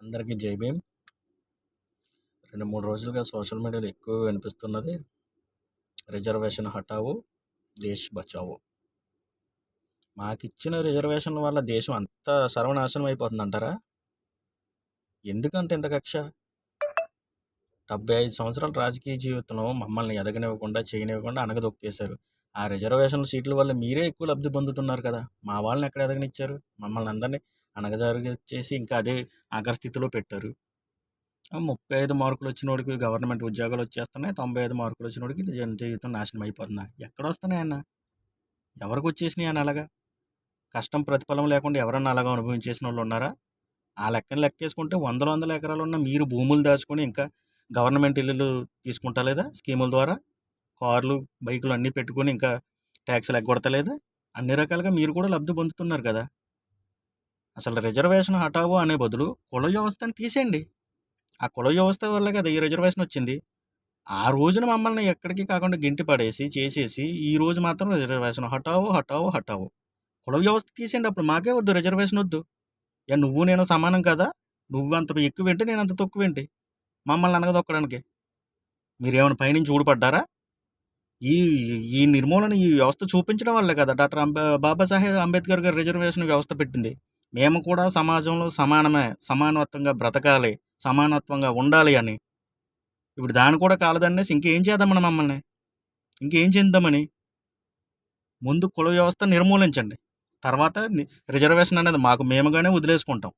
అందరికీ జై భీమ్. 2, 3 రోజులుగా సోషల్ మీడియాలో ఎక్కువ వినిపిస్తున్నది రిజర్వేషన్ హటావో, దేశ్ బచావో. మాకిచ్చిన రిజర్వేషన్ల వల్ల దేశం అంతా సర్వనాశనం అయిపోతుందంటారా? ఎందుకంటే ఇంత కక్ష? 75 సంవత్సరాల రాజకీయ జీవితంలో మమ్మల్ని ఎదగనివ్వకుండా, చేయనివ్వకుండా అణగదొక్కేశారు. ఆ రిజర్వేషన్ల సీట్ల వల్ల మీరే ఎక్కువ లబ్ధి పొందుతున్నారు కదా! మా వాళ్ళని ఎక్కడ ఎదగనిచ్చారు? మమ్మల్ని అందరినీ అణగజారుచేసి ఇంకా అదే ఆఖరి పెట్టారు. 35 మార్కులు వచ్చినోడికి గవర్నమెంట్ ఉద్యోగాలు వచ్చేస్తున్నాయి. 95 మార్కులు వచ్చినోడికి జీవితం నాశనం అయిపోతుందా? ఎక్కడొస్తున్నాయన్న? ఎవరికి వచ్చేసినాయి అని అలాగా? కష్టం ప్రతిఫలం లేకుండా ఎవరన్నా అలాగా అనుభవించేసిన వాళ్ళు ఉన్నారా? ఆ లెక్కన లెక్కేసుకుంటే వందల ఎకరాలు ఉన్న మీరు భూములు దాచుకొని ఇంకా గవర్నమెంట్ ఇల్లులు తీసుకుంటా లేదా స్కీముల ద్వారా? కార్లు, బైకులు అన్నీ పెట్టుకొని ఇంకా ట్యాక్సులు ఎగ్గొడతలేదా? అన్ని రకాలుగా మీరు కూడా లబ్ధి పొందుతున్నారు కదా! అసలు రిజర్వేషన్ హటావో అనే బదులు కుల వ్యవస్థను తీసేయండి. ఆ కుల వ్యవస్థ వల్ల కదా ఈ రిజర్వేషన్ వచ్చింది. ఆ రోజున మమ్మల్ని ఎక్కడికి కాకుండా గింటి పడేసి చేసేసి ఈ రోజు మాత్రం రిజర్వేషన్ హటావో హటావో హటావో. కుల వ్యవస్థ తీసేయండి, అప్పుడు మాకే వద్దు రిజర్వేషన్ వద్దు. నువ్వు నేను సమానం కదా, నువ్వు అంత ఎక్కువేంటి నేను అంత తక్కువేంటి మమ్మల్ని అనగదొక్కడానికి? మీరేమైనా పైనుంచి ఊడిపడ్డారా? ఈ ఈ నిర్మూలన ఈ వ్యవస్థ చూపించడం వల్లే కదా డాక్టర్ బాబాసాహెబ్ అంబేద్కర్ గారు రిజర్వేషన్ వ్యవస్థ పెట్టింది. మేము కూడా సమాజంలో సమానమే, సమానత్వంగా బ్రతకాలి, సమానత్వంగా ఉండాలి అని. ఇప్పుడు దాన్ని కూడా కాలదనేసి ఇంకేం చేద్దామని మమ్మల్ని ఇంకేం చేద్దామని? ముందు కుల వ్యవస్థ నిర్మూలించండి, తర్వాత రిజర్వేషన్ అనేది మాకు మేముగానే వదిలేసుకుంటాం.